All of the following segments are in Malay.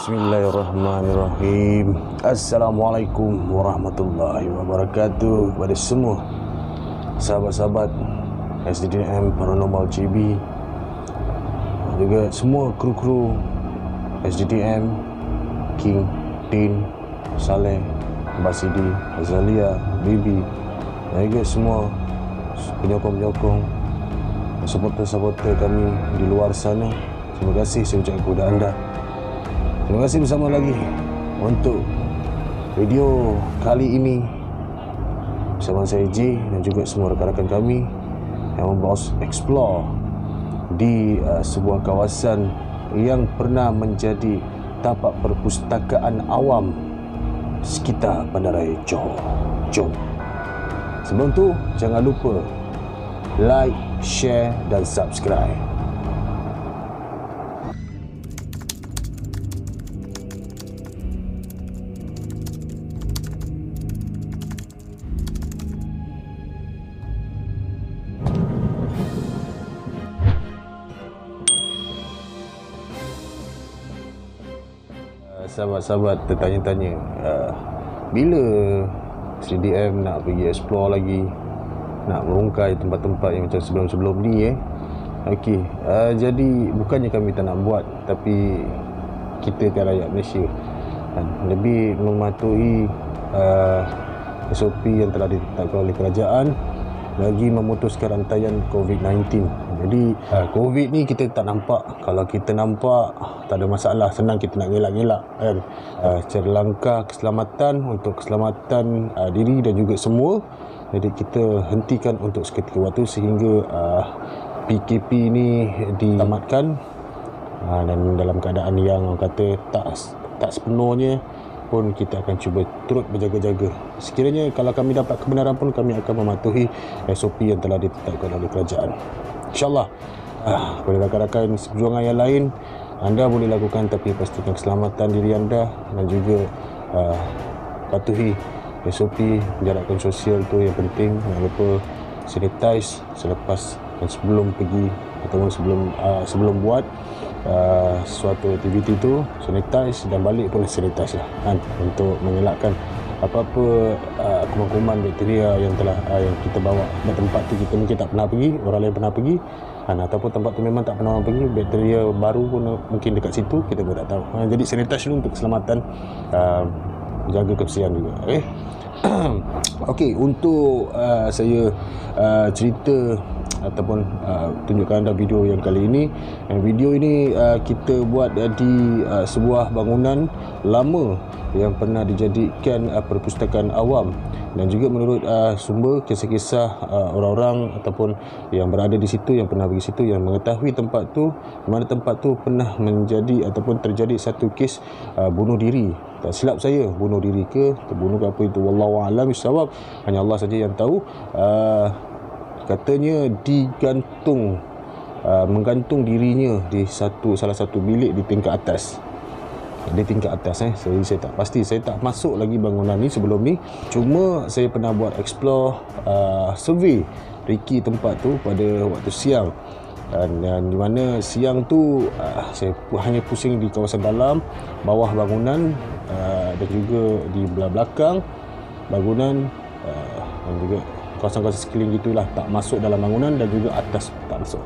Bismillahirrahmanirrahim. Assalamualaikum warahmatullahi wabarakatuh kepada semua sahabat-sahabat SDTM Paranormal JB, juga semua kru-kru SDTM, King, Din, Saleh, Basidi, Azalia, Bibi, dan juga semua penyokong-penyokong, supporter-supporter kami di luar sana. Terima kasih saya ucapkan kepada anda. Terima kasih bersama lagi untuk video kali ini bersama saya J dan juga semua rakan-rakan kami yang membawa explore di sebuah kawasan yang pernah menjadi tapak perpustakaan awam sekitar Bandaraya Johor. Jom. Sebelum tu jangan lupa like, share dan subscribe. Sahabat-sahabat tertanya-tanya, bila SDTM nak pergi explore lagi, nak merungkai tempat-tempat yang macam sebelum-sebelum ni Okey, jadi bukannya kami tak nak buat, tapi kita kan rakyat Malaysia lebih mematuhi SOP yang telah ditetapkan oleh kerajaan, lagi memutuskan rantaian COVID-19. Jadi COVID ni kita tak nampak. Kalau kita nampak tak ada masalah, senang kita nak gelak-gelak kan. Secara langkah keselamatan, untuk keselamatan diri dan juga semua, jadi kita hentikan untuk seketika waktu sehingga PKP ni ditamatkan, dan dalam keadaan yang orang kata tak sepenuhnya pun kita akan cuba turut berjaga-jaga. Sekiranya kalau kami dapat kebenaran pun, kami akan mematuhi SOP yang telah ditetapkan oleh kerajaan, InsyaAllah. Kepada rakan-rakan seperjuangan yang lain, anda boleh lakukan, tapi pastikan keselamatan diri anda dan juga patuhi SOP jarakkan sosial tu yang penting. Jangan lupa sanitize selepas dan sebelum pergi ataupun sebelum buat suatu aktiviti tu, sanitize, dan balik pun sanitize lah kan, untuk mengelakkan apa-apa kuman-kuman bakteria yang kita bawa ke tempat tu. Kita mungkin tak pernah pergi, orang lain pernah pergi ataupun tempat tu memang tak pernah orang pergi, bakteria baru pun mungkin dekat situ, kita pun tak tahu. Jadi sanitize dulu untuk keselamatan, jaga kebersihan juga. Okey, untuk saya cerita ataupun tunjukkan anda video yang kali ini. Video ini kita buat di sebuah bangunan lama yang pernah dijadikan perpustakaan awam, dan juga menurut sumber kisah-kisah orang-orang ataupun yang berada di situ, yang pernah pergi situ, yang mengetahui tempat tu, di mana tempat tu pernah menjadi ataupun terjadi satu kes bunuh diri. Tak silap saya, bunuh diri ke terbunuh ke apa itu, wallahu a'lam bissawab, hanya Allah saja yang tahu. Katanya menggantung dirinya di salah satu bilik di tingkat atas. Saya tak pasti, saya tak masuk lagi bangunan ni sebelum ni. Cuma saya pernah buat explore, survey reki tempat tu pada waktu siang, dan di mana siang tu saya hanya pusing di kawasan dalam, bawah bangunan, dan juga di belah belakang bangunan, dan juga kawasan-kawasan sekeliling gitulah, tak masuk dalam bangunan, dan juga atas tak masuk.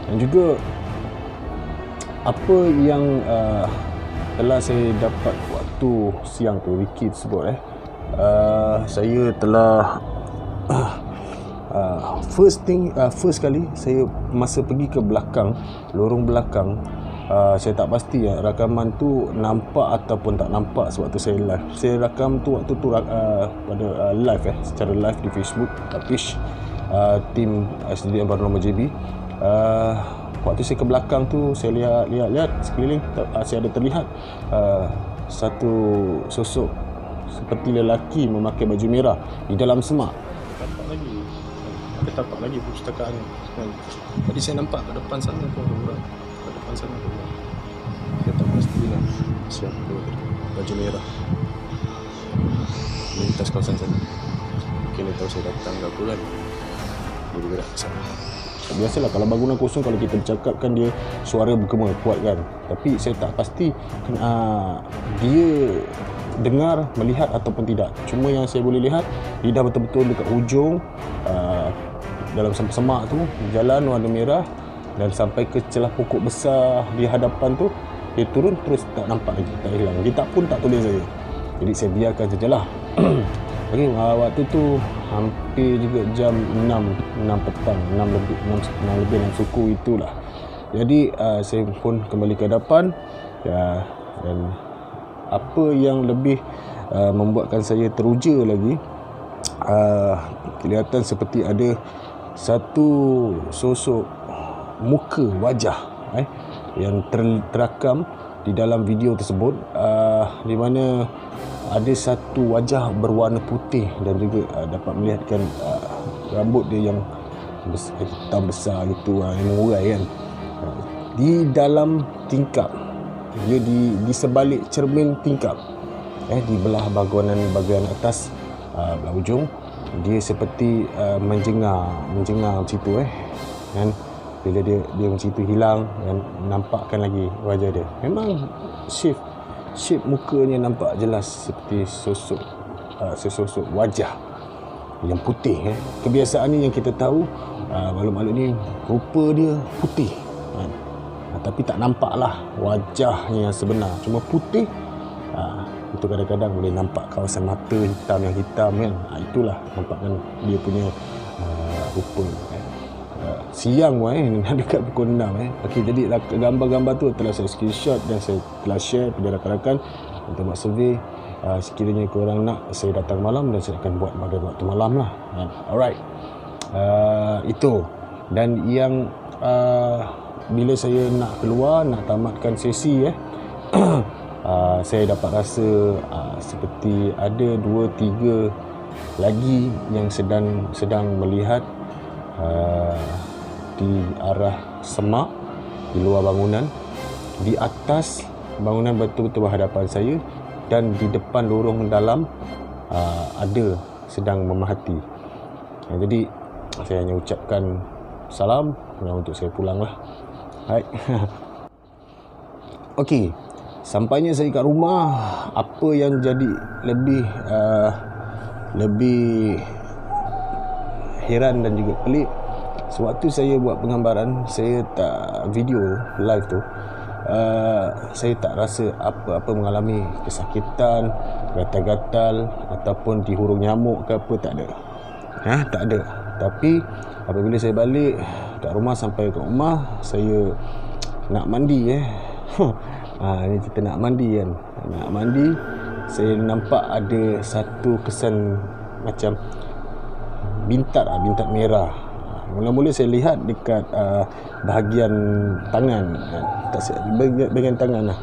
Dan juga apa yang telah saya dapat waktu siang tu, wiki tersebut saya telah first kali saya masa pergi ke belakang, lorong belakang, saya tak pasti rakaman tu nampak ataupun tak nampak sewaktu saya live. Saya rakam tu waktu tu pada live secara live di Facebook page tim SDTM Paranormal JB. Waktu saya ke belakang tu, saya lihat sekeliling, saya ada terlihat satu sosok seperti lelaki memakai baju merah di dalam semak. Ada tapak lagi perpustakaan ni. Tadi saya nampak ke depan sana tu orang. Saya tak pastilah siapa tu, baju merah lintas kawasan sana. Mungkin dia tahu saya datang ke apa kan, dia bergerak ke sana. Biasalah kalau bangunan kosong, kalau kita bercakap kan dia suara bergema kuat kan. Tapi saya tak pasti dia dengar, melihat ataupun tidak. Cuma yang saya boleh lihat, dia dah betul-betul dekat hujung dalam semak tu, jalan warna merah, dan sampai ke celah pokok besar di hadapan tu, dia turun terus tak nampak lagi, tak hilang. Dia tak tulis saya. Jadi saya biarkan sajalah. Okey, waktu tu hampir juga jam 6 petang, 6 lebih 6 suku itulah. Jadi saya pun kembali ke hadapan dan apa yang lebih membuatkan saya teruja lagi, kelihatan seperti ada satu sosok muka, wajah yang terakam di dalam video tersebut, di mana ada satu wajah berwarna putih dan juga dapat melihatkan rambut dia yang hitam besar gitu, yang mengurai kan, di dalam tingkap. Dia di sebalik cermin tingkap, di belah bahagian atas, belah ujung. Dia seperti menjengar macam tu kan. Bila dia macam tu hilang dan nampakkan lagi wajah dia. Memang shape mukanya nampak jelas seperti sesosok wajah yang putih. Kebiasaannya yang kita tahu, makhluk-makhluk ni rupa dia putih kan? Tapi tak nampaklah wajahnya yang sebenar, cuma putih. Itu kadang-kadang boleh nampak kawasan mata yang hitam kan. Itulah nampakkan dia punya rupa siang dekat pukul 6 Okey, jadi gambar-gambar tu telah saya screenshot dan saya telah share kepada rakan-rakan untuk buat survey. Sekiranya korang nak saya datang malam, dan saya akan buat pada waktu malam lah. Alright, itu. Dan yang bila saya nak keluar, nak tamatkan sesi saya dapat rasa seperti ada 2-3 lagi yang sedang melihat di arah semak di luar bangunan. Di atas bangunan betul-betul berhadapan saya, dan di depan lorong dalam ada sedang memerhati. Jadi saya hanya ucapkan salam dan untuk saya pulang lah. Hai. Okey, sampainya saya kat rumah, apa yang jadi lebih heran dan juga pelik, sewaktu saya buat penggambaran, saya tak video live tu, saya tak rasa apa-apa mengalami kesakitan, gatal-gatal ataupun dihurung nyamuk ke apa, tak ada. Tak ada. Tapi apabila saya balik kat rumah, sampai kat rumah, saya nak mandi ni kita nak mandi kan. Nak mandi, saya nampak ada satu kesan macam bintat merah. Mula-mula saya lihat dekat bahagian tangan, bahagian tangan lah,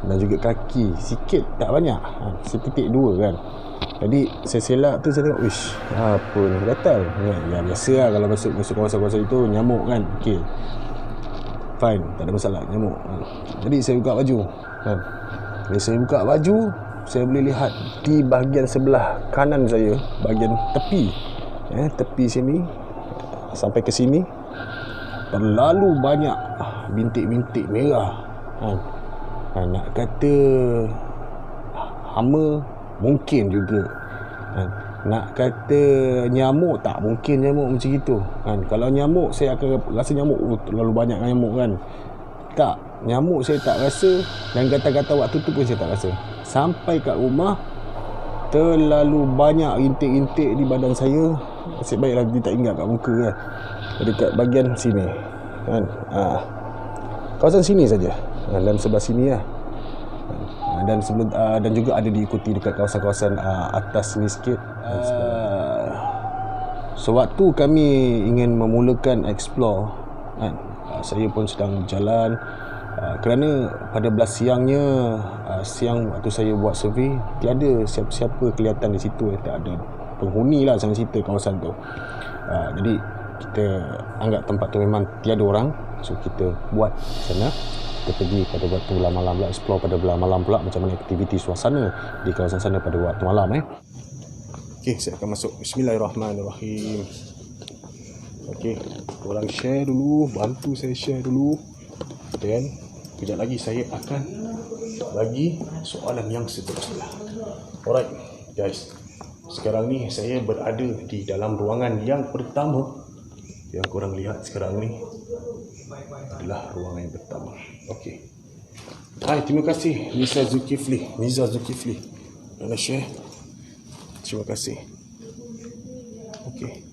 dan juga kaki, sikit tak banyak, setitik 2 kan. Jadi saya selak tu, saya tengok, wish, apa ni, gatal ya, biasa lah kalau masuk kawasan-kawasan itu, nyamuk kan. Okay, fine, tak ada masalah, nyamuk. Jadi saya buka baju kan. Bila saya buka baju, saya boleh lihat di bahagian sebelah kanan saya, bahagian tepi sini sampai ke sini, terlalu banyak bintik-bintik merah kan. Nak kata hama, mungkin juga kan. Nak kata nyamuk, tak mungkin nyamuk macam itu kan. Kalau nyamuk, saya akan rasa nyamuk terlalu banyak nyamuk kan. Tak, nyamuk saya tak rasa, dan gatal-gatal waktu tu pun saya tak rasa. Sampai kat rumah, terlalu banyak rintik-rintik di badan saya. Nasib baiklah dia tak ingat kat muka kan, dekat bahagian sini kan. Kawasan sini saja, dan sebelah sini lah. Dan juga ada diikuti dekat kawasan-kawasan atas ni sikit. Sewaktu kami ingin memulakan explore kan, saya pun sedang berjalan, kerana pada belas siangnya, siang waktu saya buat survey, tiada siapa-siapa kelihatan di situ. Tak ada penghuni lah sana cerita kawasan tu. Jadi kita anggap tempat tu memang tiada orang, so kita buat sana. Kita pergi pada waktu belah malam pula, explore pada belah malam pula, macam mana aktiviti suasana di kawasan sana pada waktu malam. Okey, saya akan masuk. Bismillahirrahmanirrahim. Okey, korang share dulu, bantu saya share dulu. Dan kejap lagi saya akan bagi soalan yang seterusnya. Alright guys, sekarang ni saya berada di dalam ruangan yang pertama. Yang korang lihat sekarang ni adalah ruangan yang pertama. Okey. Hai, terima kasih Niza Zulkifli. Nak share? Terima kasih. Okey.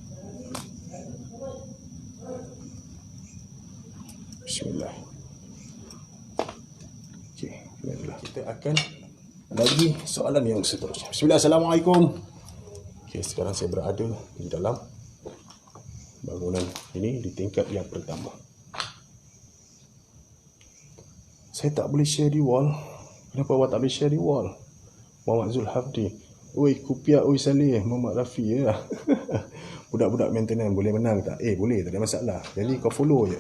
Bismillah. Okey, bismillah. Kita akan bagi soalan yang seterusnya. Bismillah. Assalamualaikum. Okey, sekarang saya berada di dalam bangunan ini di tingkat yang pertama. Saya tak boleh share di wall. Kenapa awak tak boleh share di wall? Muhammad Zulhafdi. Oi, Kupiah, oi Saleh, Muhammad Rafi ya. Budak-budak maintenance boleh menang tak? Boleh, tak ada masalah. Jadi kau follow je.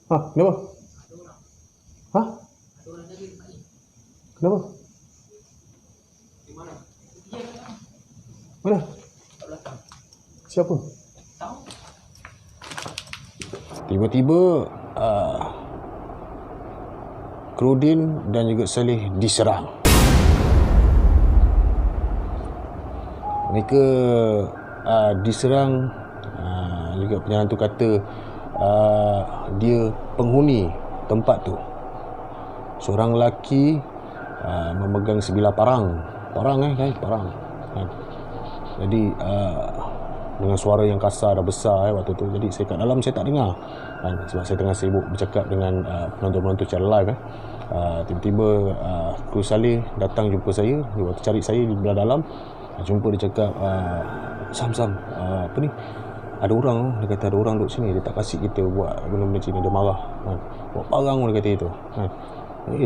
Kenapa? Kenapa? Mana? Siapa? Tiba-tiba Krudin dan juga Saleh diserang. Mereka diserang, juga penyerang tu kata dia penghuni tempat tu. Seorang lelaki memegang sebilah parang. Parang. Jadi dengan suara yang kasar dan besar waktu tu. Jadi saya kat dalam saya tak dengar sebab saya tengah sibuk bercakap dengan penonton-penonton secara live. Tiba-tiba kru Saleh datang jumpa saya. Dia waktu cari saya di belah dalam. Jumpa dia cakap, Sam, apa ni? Ada orang, dia kata ada orang duduk sini. Dia tak kasih kita buat benda-benda sini. Dia marah. Buat parang dia kata itu.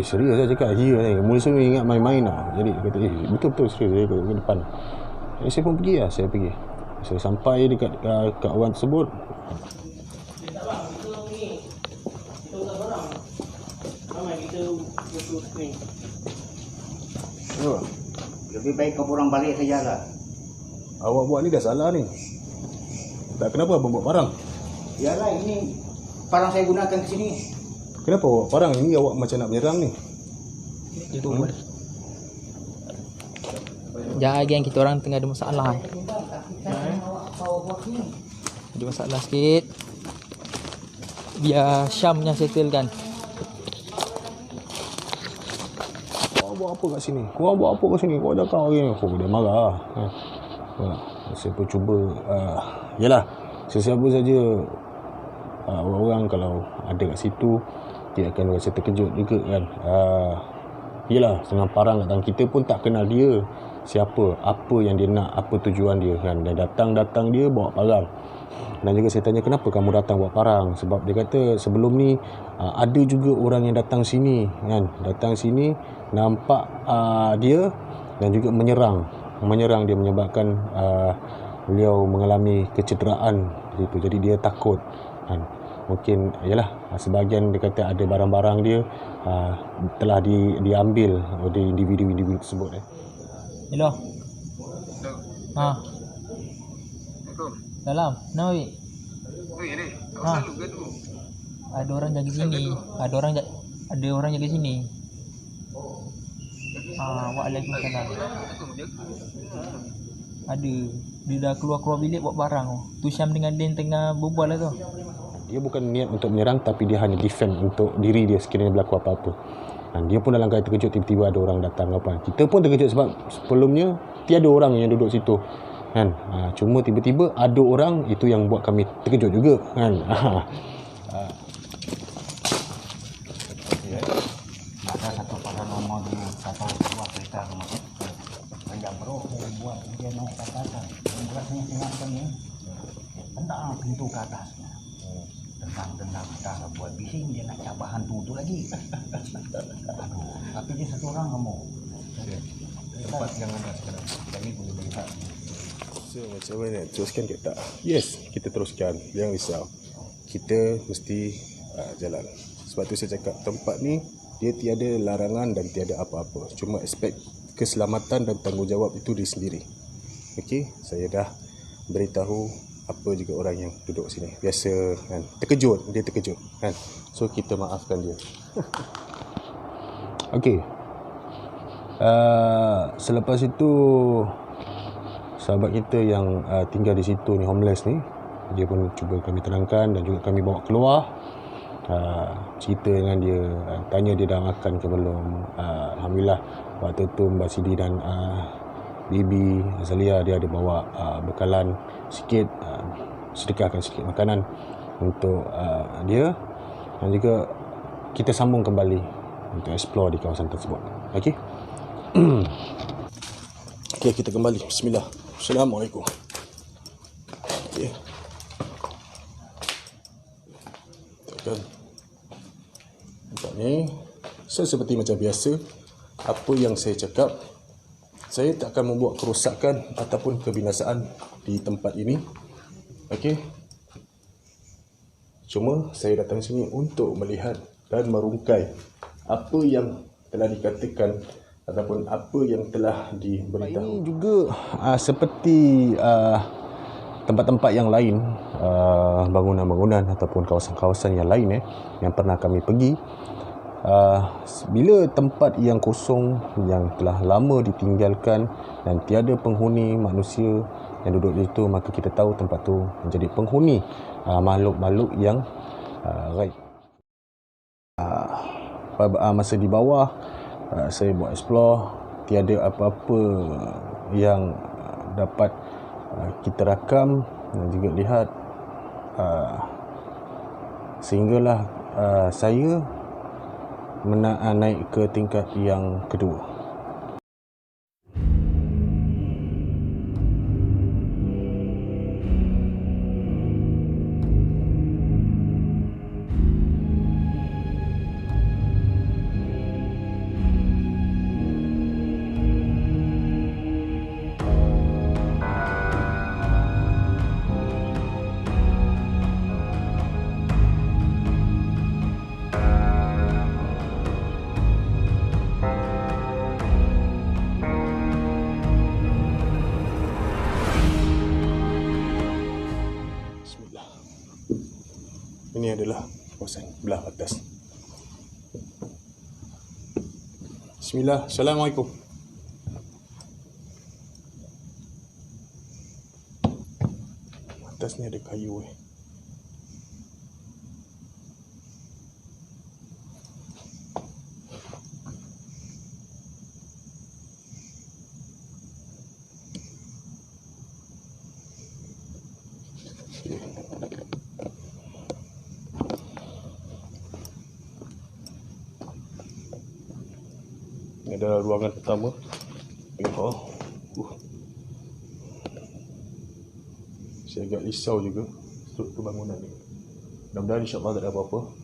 Serius saya cakap. Mula semua ingat main-main lah. Jadi dia kata, betul-betul serius. Dia kata ke depan. Saya pun pergi lah. Saya sampai dekat kat orang tersebut. Lebih baik kau orang balik saja lah. Awak buat ni dah salah ni. Tak, kenapa abang buat parang? Yalah, ini parang saya gunakan ke sini. Kenapa awak parang? Ini awak macam nak menyerang ni. Itu Jangan geng, kita orang tengah ada masalah. Ada masalah sikit. Biar Syamnya settlekan. Korang buat apa kat sini? Kau dah kau ni. Dia marah. Saya pun cuba. Yalah, sesiapa saja orang kalau ada kat situ, dia akan rasa terkejut juga kan. Yalah, dengan parang kat tangan kita pun tak kenal dia siapa, apa yang dia nak, apa tujuan dia kan. Dan datang dia bawa parang. Dan juga saya tanya, kenapa kamu datang bawa parang? Sebab dia kata sebelum ni ada juga orang yang datang sini kan. Datang sini nampak dia dan juga menyerang dia, menyebabkan beliau mengalami kecederaan gitu. Jadi dia takut kan. Mungkin yalah, sebahagian dia kata ada barang-barang dia telah diambil oleh individu-individu tersebut. Hello. Dalam. Kenapa weh? Ni. Awak selalu gaduh. Ada orang jaga sini. Ada orang jaga sini. Waalaikumsalam. Ada. Dia dah keluar bilik buat barang. Tu Syam dengan Din tengah berbual lah tu. Dia bukan niat untuk menyerang, tapi dia hanya defend untuk diri dia sekiranya berlaku apa-apa. Dan dia pun dalam keadaan terkejut, tiba-tiba ada orang datang apa. Kita pun terkejut sebab sebelumnya tiada orang yang duduk situ kan. Cuma tiba-tiba ada orang, itu yang buat kami terkejut juga kan. Ada satu paranormal dulu, satu buat cerita rumah. Banyak bro, buat dia naik ke atas. Buat tengah-tengah ni, tendang pintu ke atasnya. Tendang kita buat bising, dia nak cabar hantu tu lagi. Aduh, tapi dia satu orang kamu. Tempat yang mana sekarang? Kami boleh melihat. So macam mana? Teruskan ke tak? Yes, kita teruskan. Jangan risau. Kita mesti jalan. Sebab tu saya cakap tempat ni dia tiada larangan dan tiada apa-apa. Cuma aspek keselamatan dan tanggungjawab itu diri sendiri. Okey, saya dah beritahu apa juga orang yang duduk sini. Biasa kan, dia terkejut kan. So kita maafkan dia. Okey. Selepas itu sahabat kita yang tinggal di situ ni, homeless ni, dia pun cuba kami tenangkan dan juga kami bawa keluar. Cerita dengan dia, tanya dia dah makan ke belum. Alhamdulillah waktu tu Mbak Sidi dan Bibi Azalia dia ada bawa bekalan sikit, sedekahkan sikit makanan untuk dia, dan juga kita sambung kembali untuk explore di kawasan tersebut. Okey. Okey, kita kembali. Bismillah. Assalamualaikum. Okey. Tekan. Nampak ni. So, seperti macam biasa, apa yang saya cakap, saya tak akan membuat kerosakan ataupun kebinasaan di tempat ini. Okey. Cuma saya datang sini untuk melihat dan merungkai apa yang telah dikatakan ataupun apa yang telah diberitahu. Ini juga seperti tempat-tempat yang lain, bangunan-bangunan ataupun kawasan-kawasan yang lain yang pernah kami pergi. Bila tempat yang kosong, yang telah lama ditinggalkan dan tiada penghuni manusia yang duduk di situ, maka kita tahu tempat tu menjadi penghuni makhluk-makhluk yang gaib. Masa di bawah, saya buat explore, tiada apa-apa yang dapat kita rakam dan juga lihat, sehinggalah saya naik ke tingkat yang kedua. Ini adalah kawasan belah atas. Bismillah. Assalamualaikum. Atas ni ada kayu Ini adalah ruangan pertama. Saya agak risau juga struktur bangunan ni. Mudah-mudahan insya-Allah tak ada apa-apa.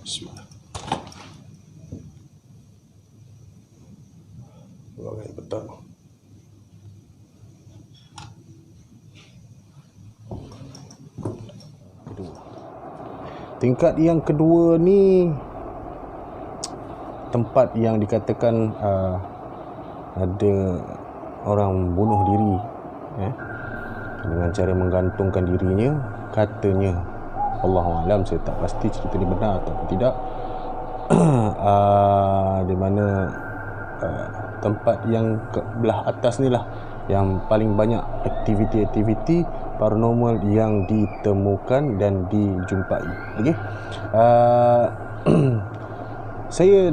Bismillah. Ruangan yang pertama. Tingkat yang kedua ni tempat yang dikatakan ada orang bunuh diri dengan cara menggantungkan dirinya, katanya. Allahualam, saya tak pasti cerita ni benar atau tidak. Di mana tempat yang ke belah atas ni lah yang paling banyak aktiviti-aktiviti paranormal yang ditemukan dan dijumpai. Okey. Saya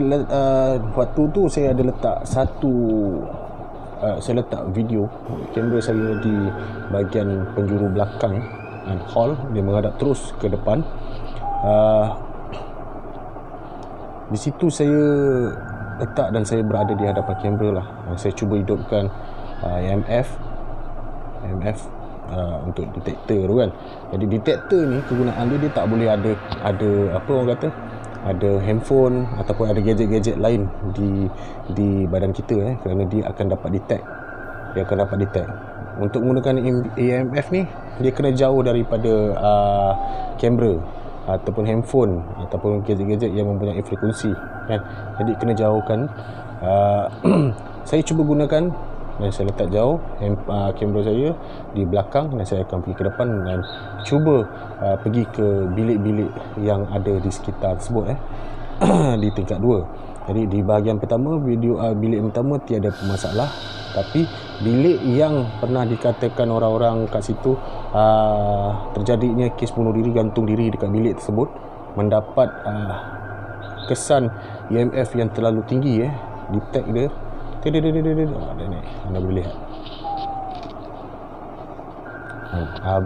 waktu tu saya ada letak saya letak video kamera saya di bahagian penjuru belakang hall, dia menghadap terus ke depan. Di situ saya letak dan saya berada di hadapan kamera lah. Saya cuba hidupkan EMF untuk detektor tu kan. Jadi detektor ni kegunaan dia tak boleh ada apa orang kata, ada handphone ataupun ada gadget-gadget lain di badan kita kerana dia akan dapat detect. Untuk menggunakan EMF ni, dia kena jauh daripada kamera ataupun handphone ataupun gadget-gadget yang mempunyai frekuensi kan. Jadi kena jauhkan. Saya cuba gunakan dan saya letak jauh kamera saya di belakang, dan saya akan pergi ke depan dan cuba pergi ke bilik-bilik yang ada di sekitar tersebut di tingkat 2. Jadi di bahagian pertama, bilik pertama tiada masalah, tapi bilik yang pernah dikatakan orang-orang kat situ terjadinya kes bunuh diri, gantung diri dekat bilik tersebut, mendapat kesan EMF yang terlalu tinggi detect dia. Ada ni, anda boleh lihat.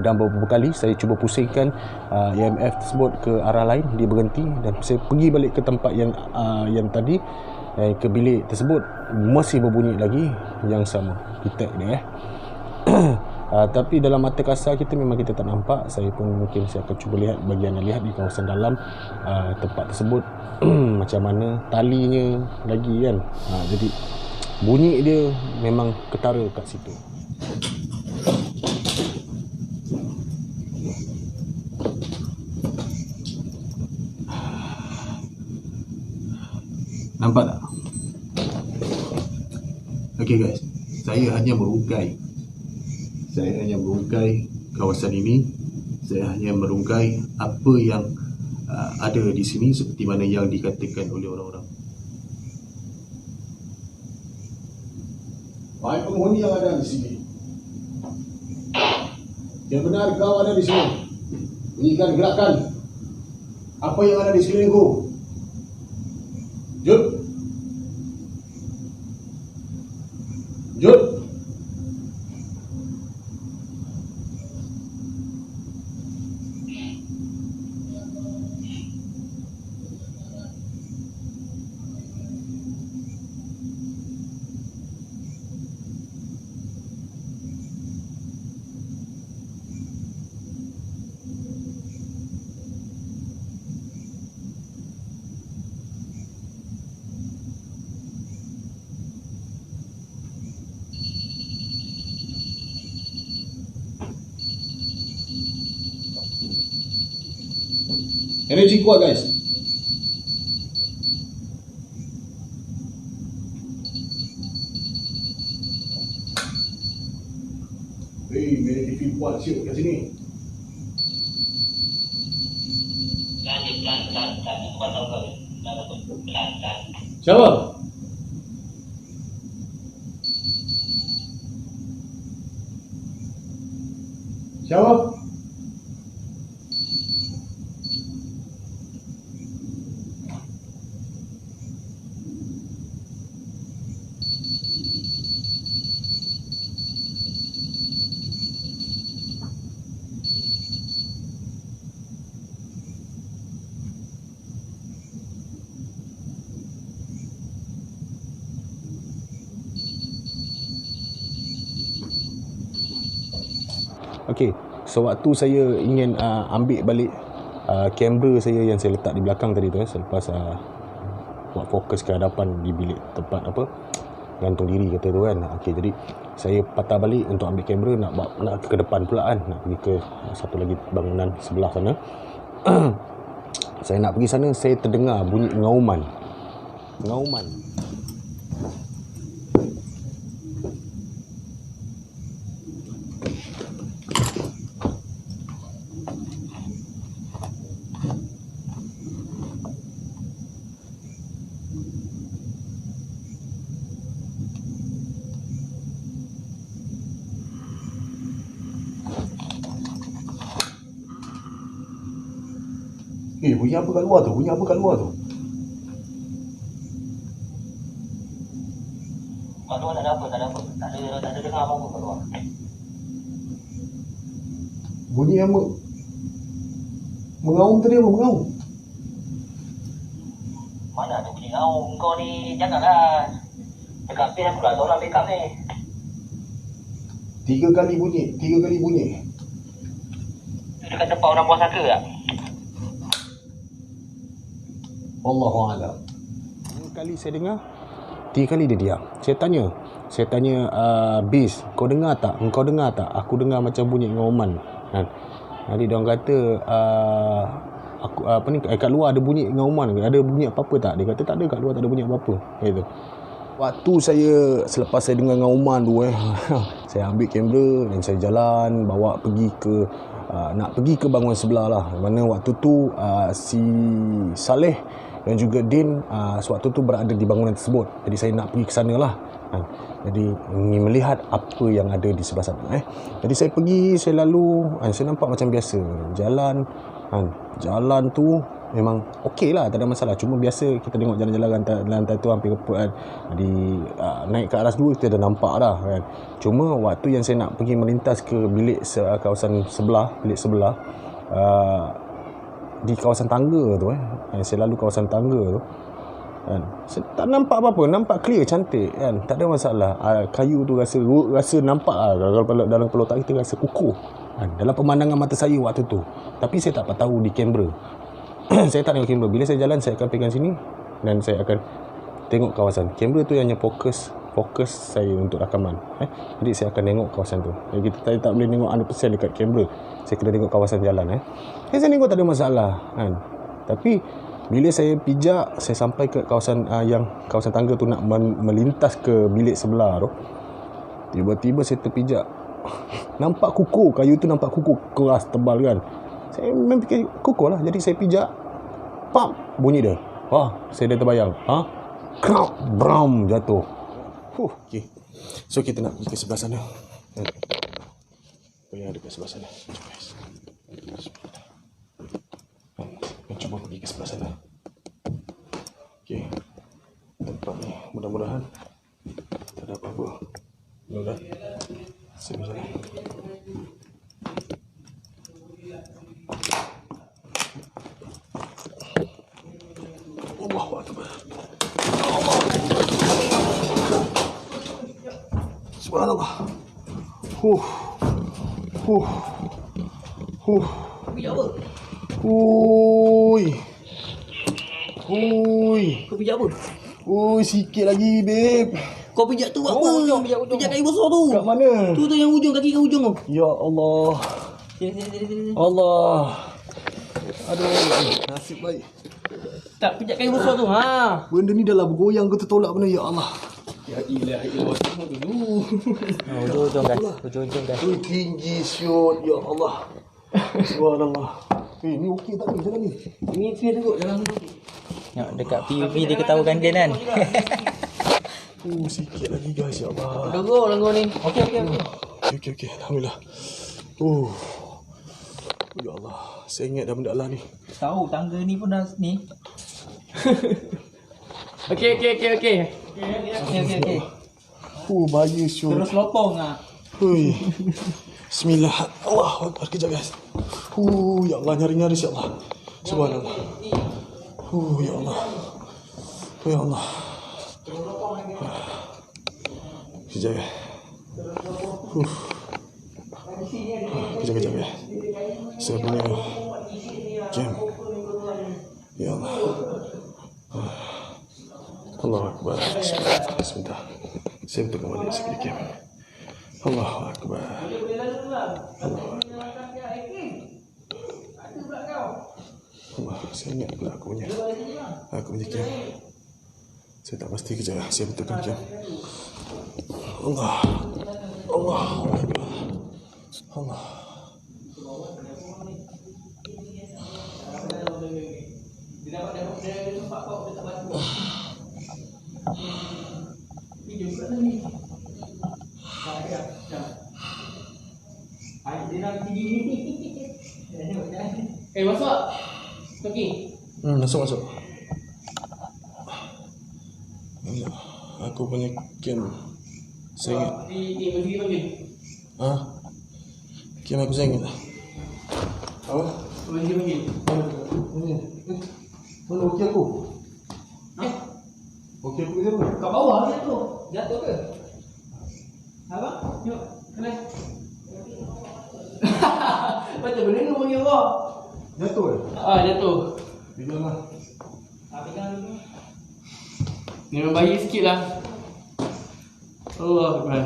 Dan beberapa kali saya cuba pusingkan EMF tersebut ke arah lain, dia berhenti, dan saya pergi balik ke tempat yang tadi, ke bilik tersebut, masih berbunyi lagi yang sama, detect dia tapi dalam mata kasar kita memang kita tak nampak. Saya pun mungkin saya akan cuba lihat bagi anda lihat di kawasan dalam tempat tersebut macam mana talinya lagi kan. Jadi bunyi dia memang ketara kat situ. Nampak tak? Okey guys, saya hanya merungkai kawasan ini. Saya hanya merungkai apa yang ada di sini seperti mana yang dikatakan oleh orang-orang. Baik penghuni yang ada di sini, yang benar kau ada di sini, bunyikan gerakan apa yang ada di sekelilingku. Jut. Energi kuat guys. Energi kuat siap kat sini. Siapa? Siapa? Okey, sewaktu saya ingin ambil balik kamera saya yang saya letak di belakang tadi tu, selepas buat fokus ke hadapan di bilik tempat gantung diri kata tu kan. Okey, jadi saya patah balik untuk ambil kamera, nak ke depan pula kan, nak pergi ke satu lagi bangunan sebelah sana. Saya nak pergi sana, saya terdengar bunyi ngauman. Bunyi apa kat luar tu? Kat luar tak ada apa. Tak ada dengar apa-apa kat luar. Bunyi yang mengaum tadi apa? Mengaum? Mana ada Kau ni janganlah dekat pihak pula orang backup ni. 3 kali bunyi. Dekat tempat orang buang saka tak? Wallahualam. 2 kali saya dengar, 3 kali dia diam. Saya tanya Bis, kau dengar tak? Engkau dengar tak? Aku dengar macam bunyi ngauman. Kan? Jadi dia orang kata aku kat luar ada bunyi ngauman ke? Ada bunyi apa-apa tak? Dia kata tak ada, kat luar tak ada bunyi apa-apa. Gitu. Waktu selepas saya dengar ngauman tu saya ambil kamera dan saya jalan bawa pergi ke nak pergi ke bangunan sebelah lah. Mana waktu tu si Saleh dan juga Din sewaktu tu berada di bangunan tersebut. Jadi saya nak pergi ke sana lah. Jadi ingin melihat apa yang ada di sebelah sana. Jadi saya pergi, saya lalu, saya nampak macam biasa. Jalan tu memang okey lah, tak ada masalah. Cuma biasa kita tengok jalan-jalan lantai tu hampir reput kan. Jadi naik ke atas 2 kita dah nampak dah kan. Cuma waktu yang saya nak pergi melintas ke bilik kawasan sebelah, di kawasan tangga tu saya lalu kawasan tangga tu kan, saya tak nampak apa-apa, nampak clear, cantik kan, tak ada masalah. Kayu tu rasa nampak kalau dalam kepala otak kita rasa kukuh kan, dalam pemandangan mata saya waktu tu. Tapi saya tak tahu di kamera. Saya tak tengok kamera. Bila saya jalan, saya akan pegang sini dan saya akan tengok kawasan. Kamera tu hanya fokus saya untuk rakaman. Jadi saya akan tengok kawasan tu. Jadi kita tak boleh tengok 100% dekat kamera. Saya kena tengok kawasan jalan. Saya tengok tak ada masalah kan. Tapi bila saya pijak, saya sampai ke kawasan kawasan tangga tu nak melintas ke bilik sebelah tu. Tiba-tiba saya terpijak. Nampak kukuh, kayu tu nampak kukuh, keras, tebal kan. Saya memang fikir kukuh lah. Jadi saya pijak, pam, bunyi dia. Saya dah terbayang. Krap, bram, jatuh. Okay. So kita nak pergi ke sebelah sana. Apa yang ada kat sebelah sana? Cuba pergi ke sebelah sana. Okay. Tempat ni mudah-mudahan tak ada apa-apa. Mudah-mudahan. Sebelah sana. Allahu Akbar. Subhanallah. Kau pijak apa? Sikit lagi, babe. Kau pijak tu apa? Pijak kayu besar tu. Kat mana? Tu yang ujung, kaki ke ujung tu. Ya Allah. Sini. Allah. Aduh, nasib baik. Tak, pijak kayu besar tu. Benda ni dah lah bergoyang ke tertolak benda, ya Allah. Ya ilah, tengok dulu. Ujung guys. Tinggi syut, ya Allah. Subhanallah. Ni okey tak ni jalan ni? Ini fear tu dalam tu. Tengok dekat PUV dia ketahukan dia kan. Sikit lagi guys, ya Allah. Langgar ni. Okey. Okey. Alhamdulillah. Ya Allah. Saya ingat dah benda lah ni. Tahu tangga ni pun dah ni. Okey. Okey. Bahaya syut. Terus lopong ah. Bismillah. Allahu Akbar. Kejap guys. Ya Allah, nyari-nyari ya Allah. Subhanallah. Ya Allah. Ya Allah. Kejap guys. Kejap guys. Saya punya jam. Ya Allah. Allahu Akbar. Sebentar. Saya betulkan balik sedikit. Allahu Akbar. Allahu Akbar. Allah, saya ingat pula aku punya jam. Saya tak pasti kejap. Saya betulkan jam. Allah. Masuk. Okey. Masuk. Aku punya game. Saya ingat. Bagi. Game aku saya ingat. Apa? Bagi. Mana okey aku? Okey, aku pergi sana. Kat bawah jatuh. Jatuh ke? Apa? Yuk, kena. Macam benda ni panggil apa? Jatuh eh? Jatuh. Pegang lah. Pegang dulu. Ni memang bayi sikit lah. Allah Akbar.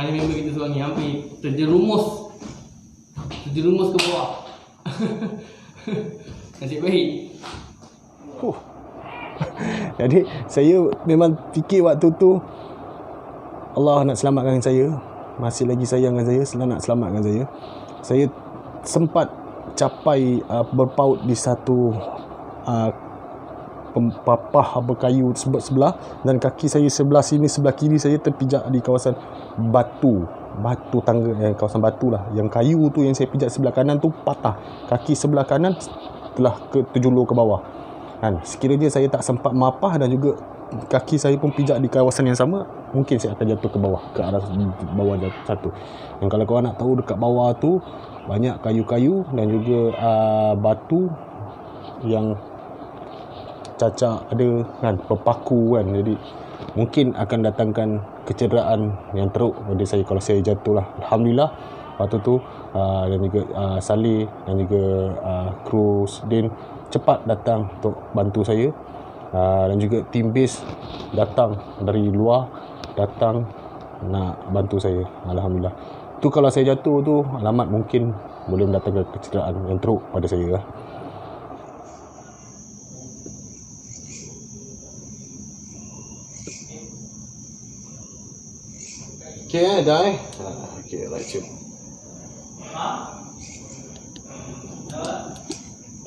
Ni member kita seorang ni hampir terjerumus ke bawah. Nasib baik. Jadi saya memang fikir waktu tu Allah nak selamatkan saya, masih lagi sayangkan saya, nak selamatkan saya. Saya sempat capai berpaut di satu papah berkayu sebelah, dan kaki saya sebelah sini, sebelah kiri saya terpijak di kawasan batu tangga, kawasan batu lah. Yang kayu tu yang saya pijak sebelah kanan tu patah, kaki sebelah kanan telah terjulur ke bawah kan. Sekiranya saya tak sempat mapah dan juga kaki saya pun pijak di kawasan yang sama, mungkin saya akan jatuh ke bawah, ke arah bawah satu. Dan kalau korang nak tahu, dekat bawah tu banyak kayu-kayu dan juga batu yang cacat ada kan, berpaku kan. Jadi mungkin akan datangkan kecederaan yang teruk pada saya kalau saya jatuh lah. Alhamdulillah waktu tu dan juga Saleh dan juga kru Din cepat datang untuk bantu saya, dan juga tim base datang dari luar, datang nak bantu saya. Alhamdulillah. Tu kalau saya jatuh tu alamat mungkin boleh mendatangkan kecederaan yang teruk pada saya lah. Okay, dah okay, right, cip.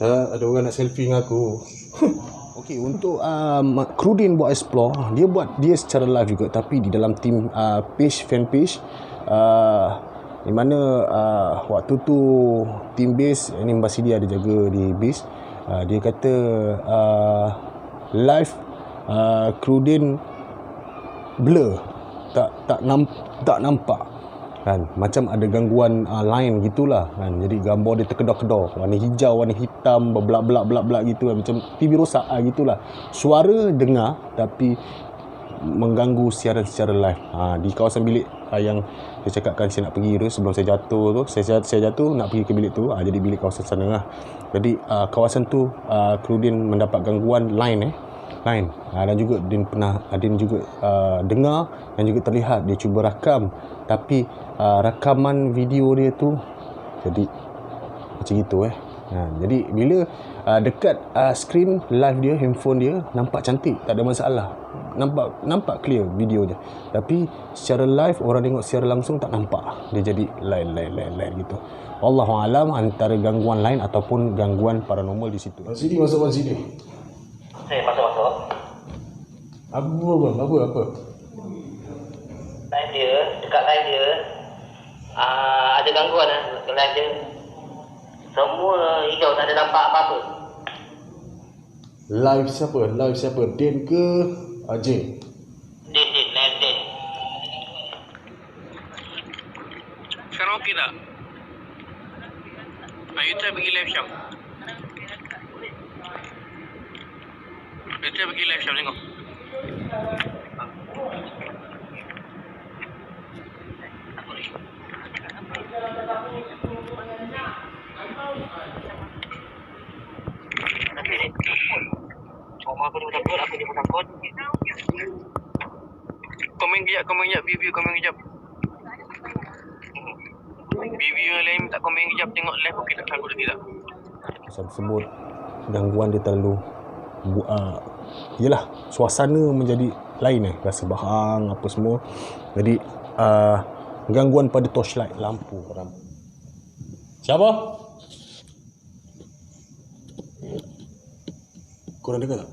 Ada orang nak selfie dengan aku. Okey, untuk Krudin buat explore, dia secara live juga, tapi di dalam team fan page di mana waktu tu team base ini Mbak Sidi ada jaga di base, dia kata live Krudin blur, tak nampak kan, macam ada gangguan line gitulah kan. Jadi gambar dia terkedar-kedar, warna hijau, warna hitam, berbelak-belak gitu kan. Macam TV rosak gitulah. Suara dengar tapi mengganggu siaran secara live. Di kawasan bilik yang saya cakapkan saya nak pergi tu sebelum saya jatuh tu, saya jatuh nak pergi ke bilik tu, jadi bilik kawasan sana lah. Jadi kawasan tu Krudin mendapat gangguan line dan juga Din juga dengar dan juga terlihat dia cuba rakam, tapi rakaman video dia tu jadi macam gitu jadi bila dekat skrin live dia, handphone dia nampak cantik, tak ada masalah, nampak clear video dia, tapi secara live orang tengok secara langsung tak nampak, dia jadi lain gitu. Wallahualam antara gangguan lain ataupun gangguan paranormal di situ. Sini masuk sini. Masuk. Apa? Live dia, dekat live dia ada gangguan live dia. Semua hijau, tak ada nampak apa-apa. Live siapa? Din ke Jin? Din. Sekarang okey tak? You try pergi live shop. Tengok. Aku ni pun takut. Komen kejap, view komen kejap. View lain tak komen kejap, tengok live okey tak, takut lagi tak. Saya sebut gangguan dia terlalu yelah, suasana menjadi lain rasa bahang apa semua. Jadi gangguan pada torchlight lampu. Siapa? Korang dengar tak?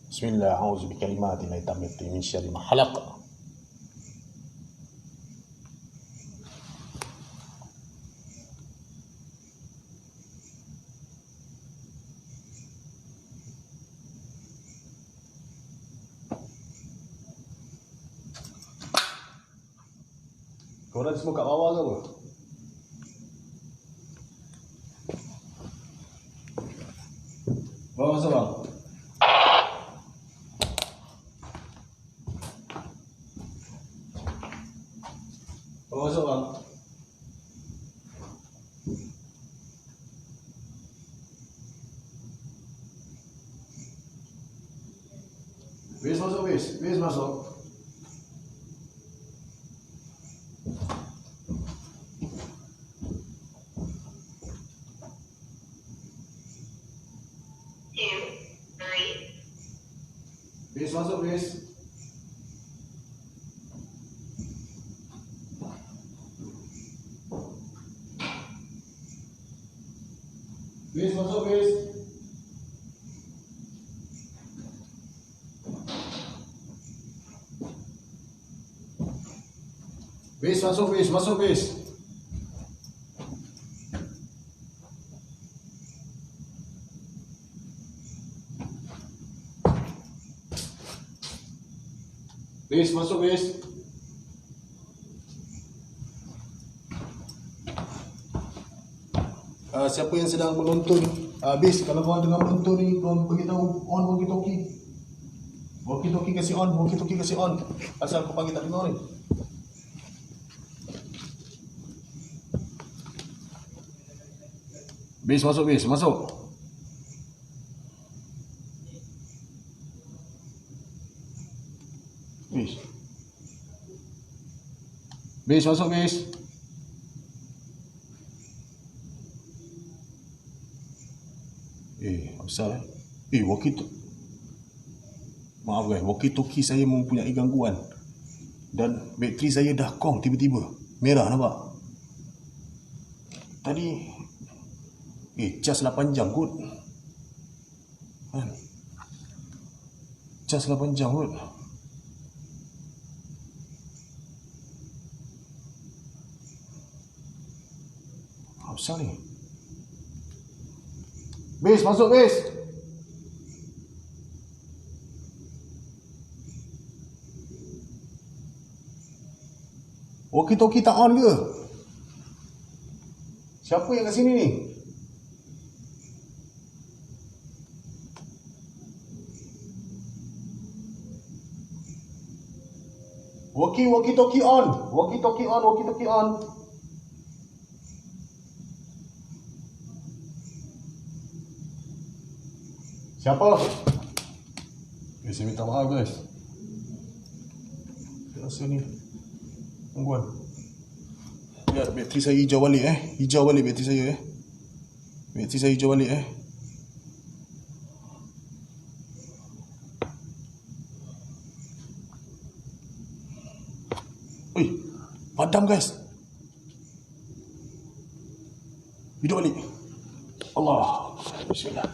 Bismillah, a'udzu bikalimatin tammati min syarri ma khalaq. Korang semua kat bawah ke apa? Bawa masuk bang. Bawa masuk bang. Bis masuk, bis masuk. Bis masuk, bis. Bis masuk, bis. Bis masuk, bis, masuk, bis. Bis masuk, bis. Siapa yang sedang menonton, bis kalau korang tengah menonton ni, korang beritahu on walkie-talkie. Walkie-talkie kasi on, walkie-talkie kasi on. Asal kau panggil tak dengar ni. Bis masuk, bis masuk. Bis. Bis masuk, bis. Besar maaf guys, walkie-talkie saya mempunyai gangguan dan bateri saya dah kong tiba-tiba merah, nampak tadi cas 8 jam kot kan, cas 8 jam kot. Apa ni? Bis masuk, bis. Walkie-talkie tak on ke? Siapa yang kat sini ni? Walkie-talkie on. Walkie-talkie on, walkie-talkie on. Siapa? Saya minta maaf guys. Rasa ni gangguan. Biar bateri saya hijau balik Hijau balik bateri saya Bateri saya hijau balik Oi, padam guys. Hidup balik. Allah. Bismillah.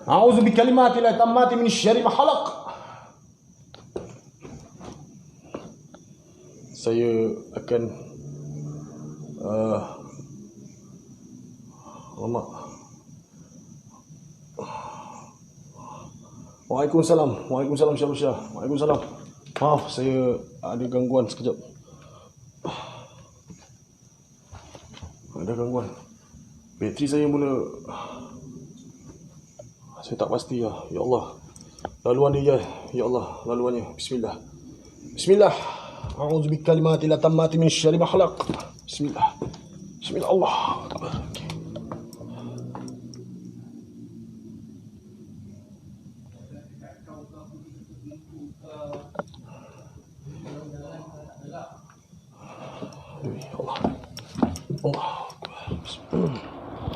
A'udzu bikalimatillahi tammati min syarri ma khalaq. Saya akan Waalaikumsalam. Waalaikumsalam Syah. Waalaikumsalam. Maaf, saya ada gangguan sekejap. Ada gangguan. Bateri saya mula, saya tak pasti ya. Ya Allah. Laluan dia ya Allah, laluannya. Bismillah. Bismillah. A'udzu bikalimatillahi tammati min syarri ma khalaq. Bismillah. Bismillah Allah. Okay.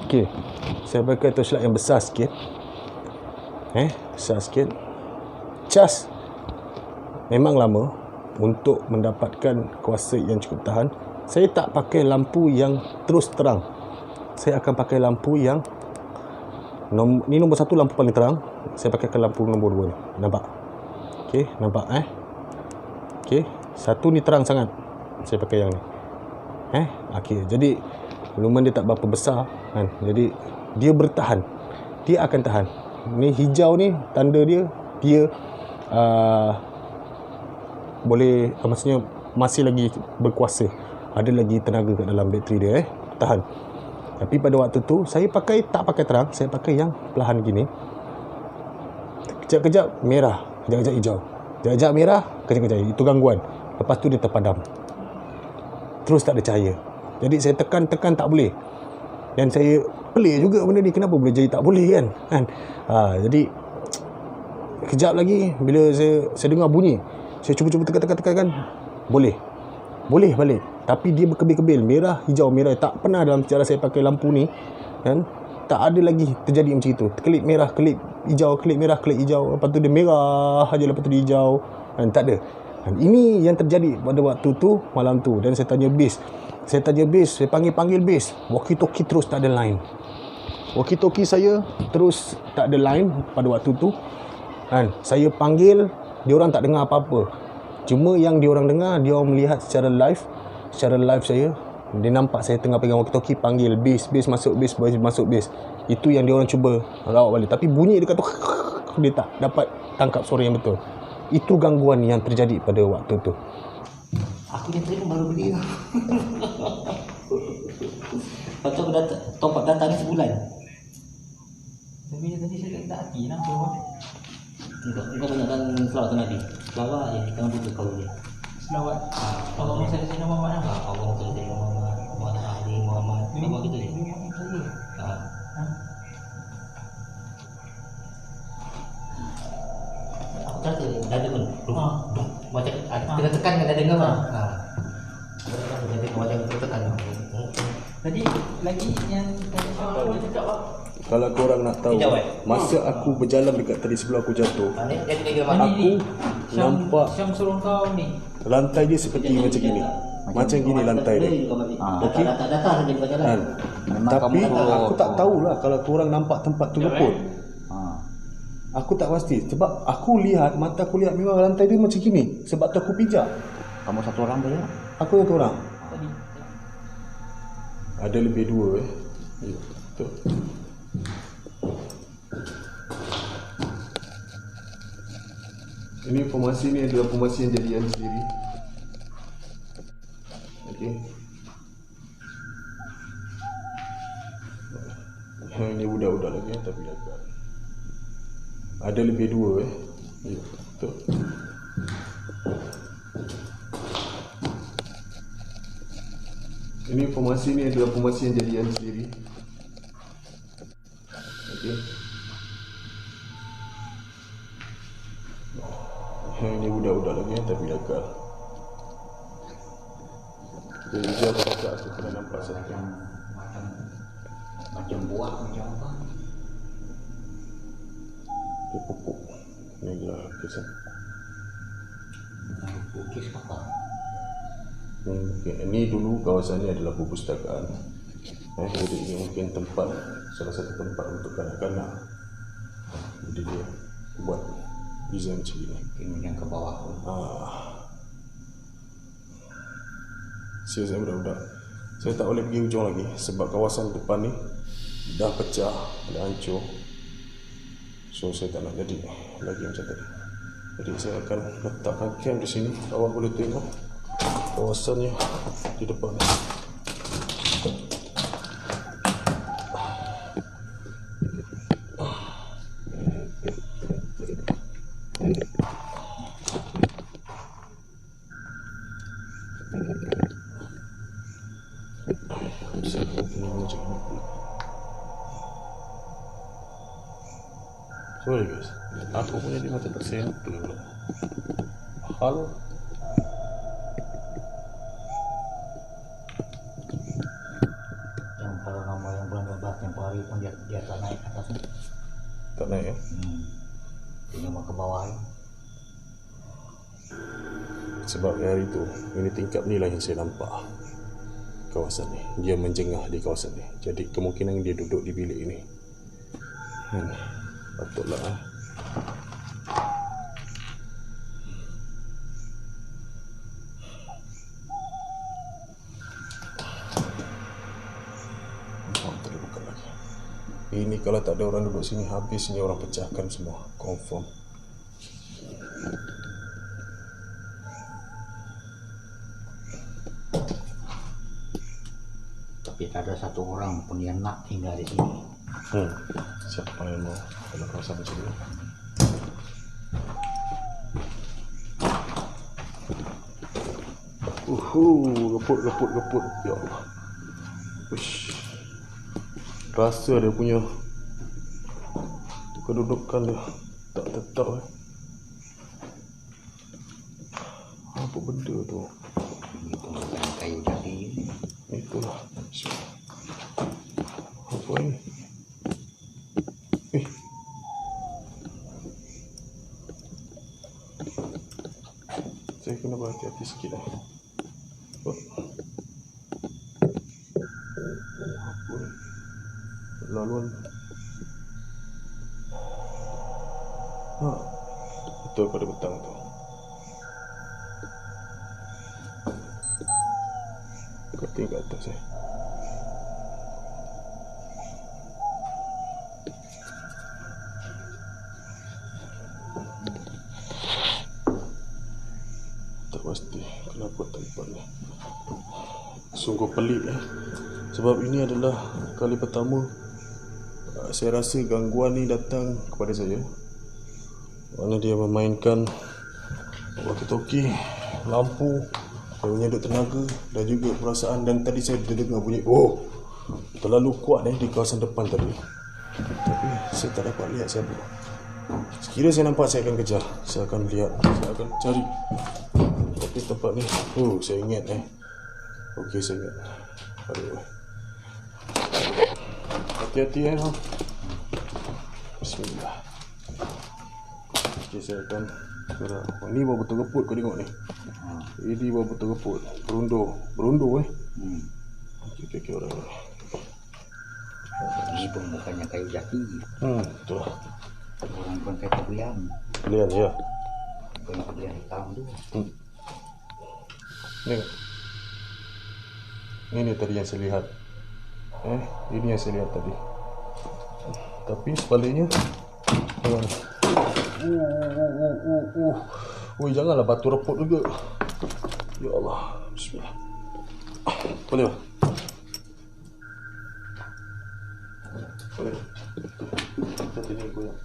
Okey, saya pakai torchlight yang besar sikit. Besar sikit. Cas memang lama untuk mendapatkan kuasa yang cukup tahan. Saya tak pakai lampu yang terus terang. Saya akan pakai lampu yang ni nombor 1, lampu paling terang. Saya pakaikan lampu nombor 2 ni. Nampak? Okey, nampak Okey, 1 ni terang sangat. Saya pakai yang ni. Okey, jadi lumen dia tak berapa besar kan. Jadi dia bertahan. Dia akan tahan. Ni hijau ni tanda dia boleh, maksudnya masih lagi berkuasa. Ada lagi tenaga kat dalam bateri dia. Tahan. Tapi pada waktu tu saya tak pakai terang, saya pakai yang perlahan gini. Kejap-kejap merah, kejap-kejap hijau, kejap-kejap merah, kejap-kejap. Itu gangguan. Lepas tu dia terpadam. Terus tak ada cahaya. Jadi saya tekan tak boleh. Dan saya pelik juga benda ni, kenapa boleh jadi tak boleh kan? Jadi kejap lagi bila saya dengar bunyi, saya cuba tekan kan, boleh balik. Tapi dia berkebil-kebil, merah, hijau, merah. Tak pernah dalam cara saya pakai lampu ni kan, tak ada lagi terjadi macam itu. Kelip merah, kelip hijau, kelip merah, kelip hijau, lepas tu dia merah aja, lepas tu dia hijau kan, tak ada. Ini yang terjadi pada waktu tu, malam tu. Dan saya tanya base, saya panggil base, walkie-talkie terus tak ada line. Walkie-talkie saya terus tak ada line pada waktu tu kan. Saya panggil, diorang tak dengar apa-apa. Cuma yang diorang dengar, diorang melihat secara live saya, dia nampak saya tengah pegang walkie-talkie, panggil base masuk base. Itu yang diorang cuba rawat balik. Tapi bunyi dekat tu dia tak dapat tangkap suara yang betul. Itu gangguan yang terjadi pada waktu tu. Aku yang tadi baru beli. Lepas tu aku top up data ni sebulan. Tapi tadi saya tak hati nampak. Kau banyakkan selawat ke Nabi. Selawat je, jangan putus kau dia. Selawat. Allahumma salli ala Muhammad. Allahumma salli ala Muhammad wa ala ali Muhammad. Apa gitu je? Aku rasa dah ada pun. Macam kita tekan kan dah dengar kan. Jadi macam kita tekan. Tadi lagi yang saya cakap apa? Kalau korang nak tahu, masa aku berjalan dekat tadi sebelum aku jatuh, aku nampak Syam suruh kau ni. lantai dia seperti macam gini. Macam gini lantai dia. Okey. Data saja berjalan. Tapi aku tak tahulah kalau korang nampak tempat tu luput. Aku tak pasti sebab aku lihat, mata aku lihat memang lantai dia macam gini. Sebab tu aku pijak. Kamu satu orang saja? Aku satu orang. Tadi. Ada lebih dua Ya, betul. Ini formasi ni adalah formasi yang jadian sendiri. Okey. Ini budak-budak lagi tapi agak ada lebih dua Ya, betul. Ini formasi ni adalah formasi yang jadian sendiri. Okey. Ini budak-budak lagi tapi agak. Jadi dia kata aku pernah nampak satu Macam buah, macam apa? dia pupuk. Ini adalah kisah. Lukis apa? Ini dulu kawasan ini adalah perpustakaan. Jadi ini mungkin tempat, salah satu tempat untuk kanak-kanak. Jadi dia buat design macam ini. Mungkin yang ke bawah. Saya budak-budak. Saya tak boleh pergi ujung lagi sebab kawasan depan ni dah pecah, dah hancur. So saya tak nak jadi lagi macam tadi. Jadi saya akan letakkan camp di sini. Awak boleh tengok kawasannya di depan. Sorry guys, aku punya di mata tersentuh. Halo. Yang kalau nama yang bulan 12 tempoh hari pun dia tak naik atas ni. Tak naik ya? Dia mau ke bawah. Sebab hari itu, ini tingkap ni lah yang saya nampak. Kawasan ni, dia menjengah di kawasan ni. Jadi kemungkinan dia duduk di bilik ini. Patutlah ini kalau tak ada orang duduk sini, habis ni orang pecahkan semua. Confirm. Tapi tak ada satu orang pun yang nak tinggal di sini. Siapa yang mau dalam kawasan macam ni? Geput. Ya Allah. Uish. Rasa dia punya kedudukan dia tak tetap. Apa benda tu? Itu bukan kayu jati. Itulah. Apa ini? Saya kena berhati-hati sikit lah. Apa ni? Laluan. Betul pada petang tu. Kating kat atas tak pasti kenapa tempat ni sungguh pelik sebab ini adalah kali pertama saya rasa gangguan ni datang kepada saya. Mana dia memainkan walkie-talkie, lampu, dia menyedut tenaga dan juga perasaan. Dan tadi saya dengar bunyi terlalu kuat di kawasan depan tadi. Tapi saya tak dapat lihat siapa. Sekiranya saya nampak, saya akan kejar. Saya akan lihat, saya akan cari. Tapi tempat ni, saya ingat Okey, saya ingat. Aduh. Hati-hati Bismillah. Okey, saya akan gerak. Ni baru betul geput, kau tengok ni. Ini baru betul geput. Berundur Okey, orang ni. Ini pun bukannya kayu jati. Betul lah. Orang pun kata belian. Belian, ya. Bukan belian hitam tu. Ini tadi yang saya lihat. Ini yang saya lihat tadi. Tapi sebaliknya, tengok ni. Janganlah batu reput juga. Ya Allah. Bismillah. Boleh tak? Boleh. Nanti ni goyang.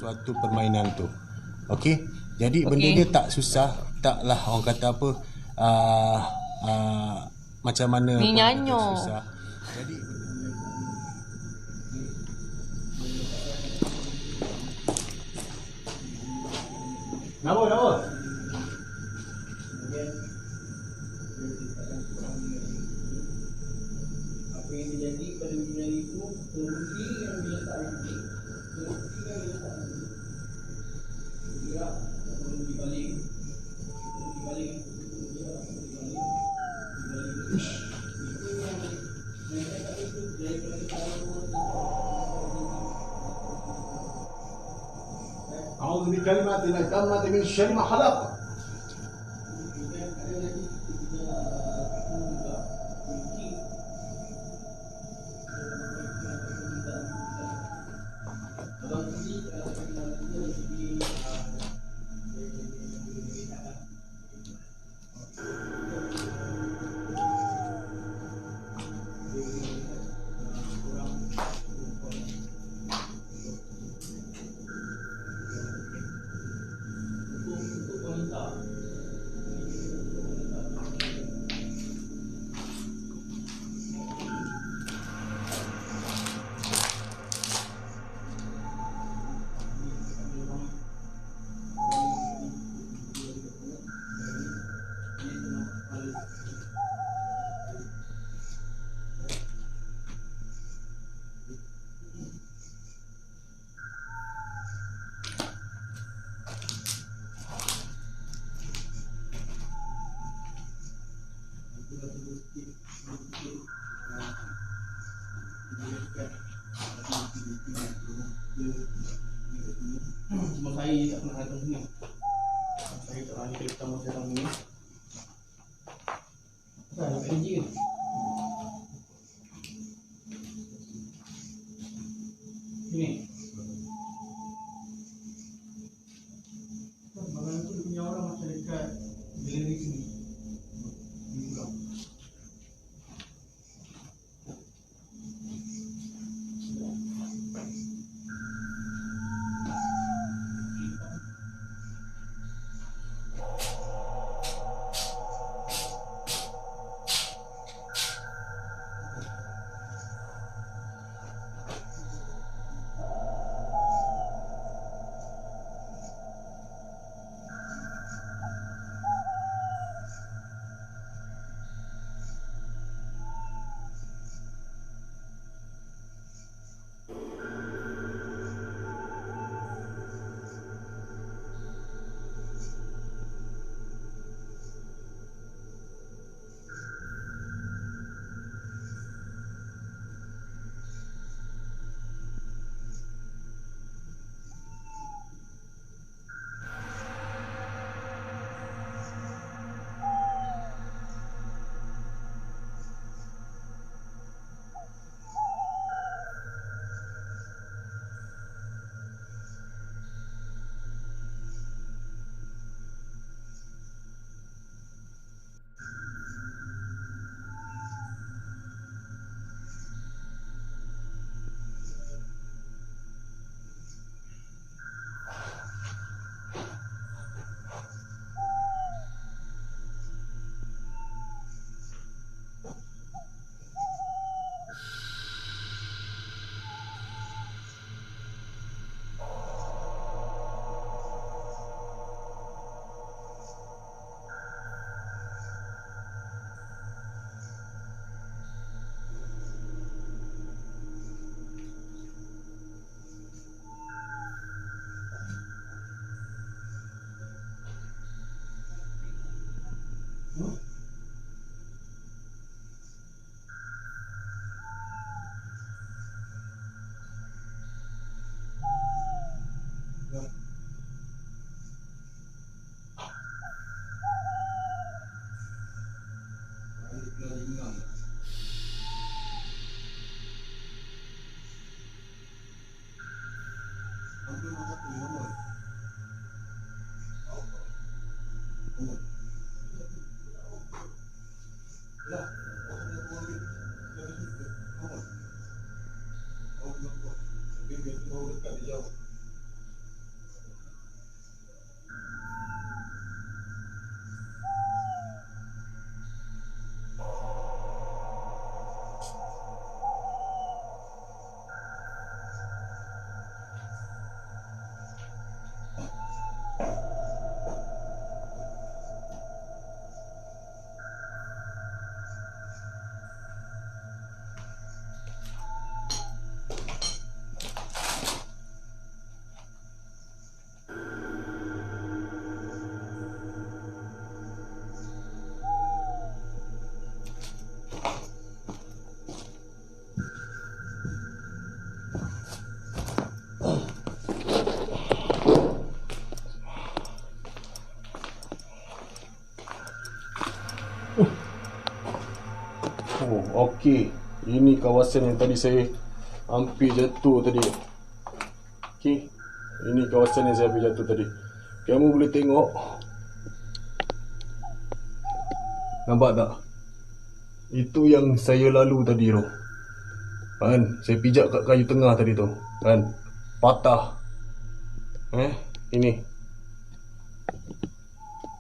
Suatu permainan tu. Okey. Jadi benda dia tak susah. Taklah orang kata apa. Macam mana ni pun nyanyo. susah. Jadi Nama. Apa yang terjadi pada dunia itu terbukti yang dia tak ada. Gerak di balik. أعوذ بكلمات الله التامة من شر ما خلق. Cuma saya tak pernah datang sini. Saya tak pernah kali pertama saya datang sini. Tak ada kerja. Ini. Malam tu dia punya orang Oh, okey. Ini kawasan yang tadi saya hampir jatuh tadi. Okey. Ini kawasan yang saya hampir jatuh tadi. Kamu boleh tengok. Nampak tak? Itu yang saya lalu tadi tu. Kan? Saya pijak kat kayu tengah tadi tu. Kan? Patah. Ini.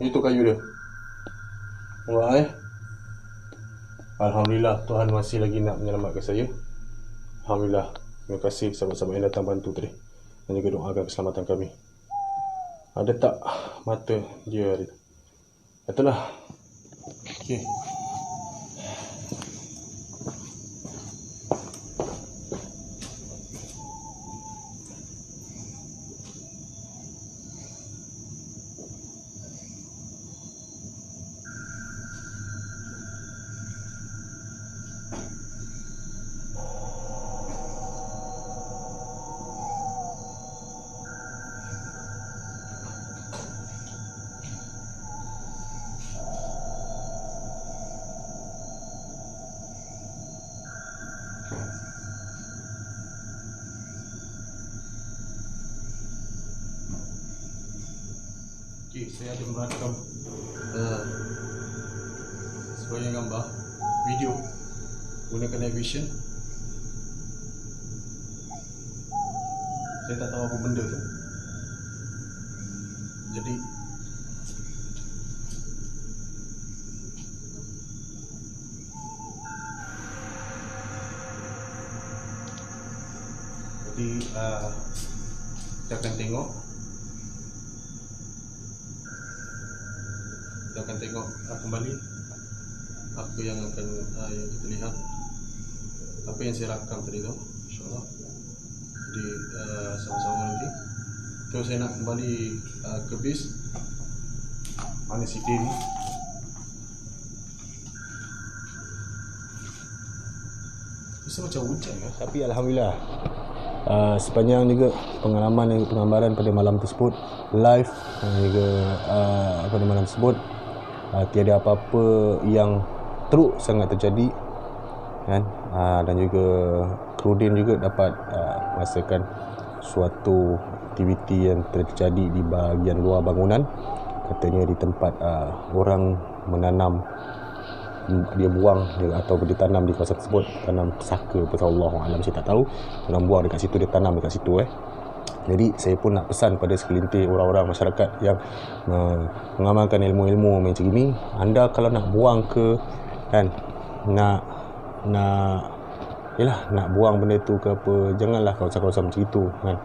Itu kayu dia. Wah, Alhamdulillah Tuhan masih lagi nak menyelamatkan saya. Alhamdulillah. Terima kasih sahabat-sahabat yang datang bantu tadi dan juga doakan keselamatan kami. Ada tak mata dia hari tu? Itulah. Okey. Okey, saya ada merakam sebagian gambar video gunakan night vision. Saya tak tahu apa benda tu. Jadi kita akan tengok. Kita akan tengok kembali apa yang akan yang kita lihat, apa yang saya rakam tadi tu, insyaAllah. Jadi sama-sama nanti. So saya nak kembali ke base. Mana city ni? Bisa macam hujan lah. Tapi Alhamdulillah sepanjang juga pengalaman dan penggambaran pada malam tersebut live dan juga pada malam tersebut tiada apa-apa yang teruk sangat terjadi kan, dan juga Krudin juga dapat merasakan suatu aktiviti yang terjadi di bahagian luar bangunan, katanya di tempat orang menanam, dia buang atau dia tanam di kawasan tersebut, tanam saka pasal Allahualam, saya tak tahu, orang buang dekat situ, dia tanam dekat situ Jadi saya pun nak pesan pada segelintir orang-orang masyarakat yang mengamalkan ilmu-ilmu macam ini, anda kalau nak buang ke kan, nak buang benda tu ke apa, janganlah kawasan-kawasan macam itu kan.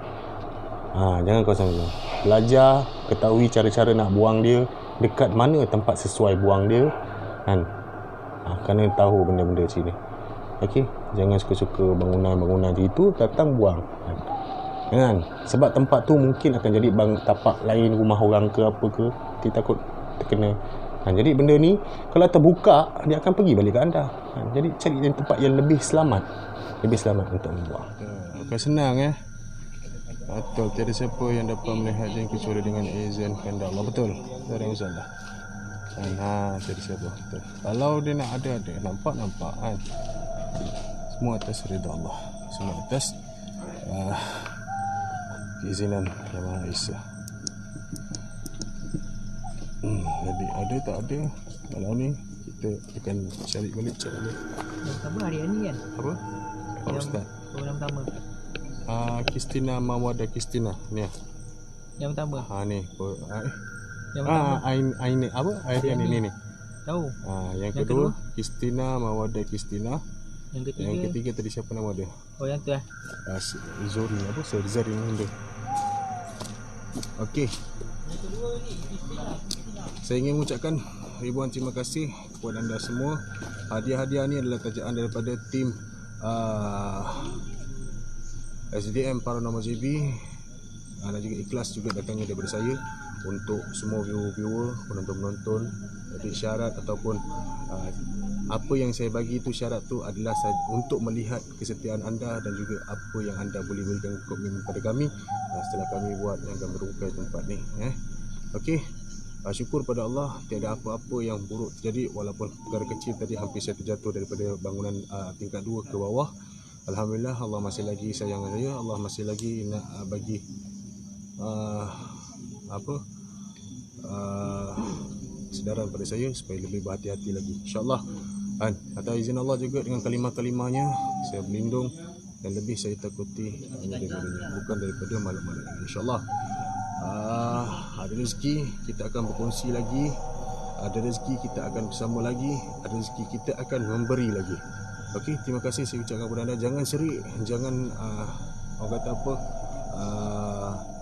Jangan kawasan itu. Belajar, ketahui cara-cara nak buang dia, dekat mana tempat sesuai buang dia kan. Kena tahu benda-benda macam ni. Okey, jangan suka-suka bangunan-bangunan macam itu datang buang kan. Jangan, sebab tempat tu mungkin akan jadi tapak lain rumah orang ke apa ke, kita takut terkena. Jadi benda ni kalau terbuka, dia akan pergi balik ke anda. Jadi cari tempat yang lebih selamat untuk membuang. Bukan senang Betul, tiada siapa yang dapat melihat dan kecuali dengan izin kehendak Allah. Betul, dari Ustaz. Kan, jadi siapa tu. Kalau dia nak ada, nampak kan. Semua atas ridha Allah, semua atas keizinan Yang Maha Esa. Jadi ada tak ada, kalau ni kita akan cari balik cara dia. Yang pertama hari ni kan. Apa? Pak Ustaz. Yang pertama. Kristina Mawada Kristina ni. Yang pertama. Ni. Yang pertama. Aini apa? Aini ni. Tahu. Yang kedua Kristina Mawada Kristina. Yang ketiga tadi siapa nama dia? Oh yang tu lah. Zuri apa? Zari nama dia. Okey. Saya ingin mengucapkan ribuan terima kasih kepada anda semua. Hadiah-hadiah ni adalah tajaan daripada tim SDM Paranormal JB dan juga ikhlas juga datangnya daripada saya untuk semua viewer, penonton-penonton. Jadi syarat ataupun apa yang saya bagi itu, syarat tu adalah untuk melihat kesetiaan anda dan juga apa yang anda boleh berikan komitmen kepada kami setelah kami buat yang akan merungkai tempat ni. Okey. Syukur pada Allah tiada apa-apa yang buruk terjadi, walaupun perkara kecil tadi hampir saya terjatuh daripada bangunan tingkat 2 ke bawah. Alhamdulillah Allah masih lagi sayang saya, Allah masih lagi nak bagi sedaran pada saya supaya lebih berhati-hati lagi, insya-Allah. Dan atas izin Allah juga dengan kalimah-kalimahnya saya berlindung dan lebih saya takuti daripadanya, bukan daripada makhluk-makhluk ini, insya-Allah. Ada rezeki kita akan berkongsi lagi, ada rezeki kita akan bersama lagi, ada rezeki kita akan memberi lagi. Okey, terima kasih saya ucapkan kepada anda. Jangan serik, jangan orang kata apa,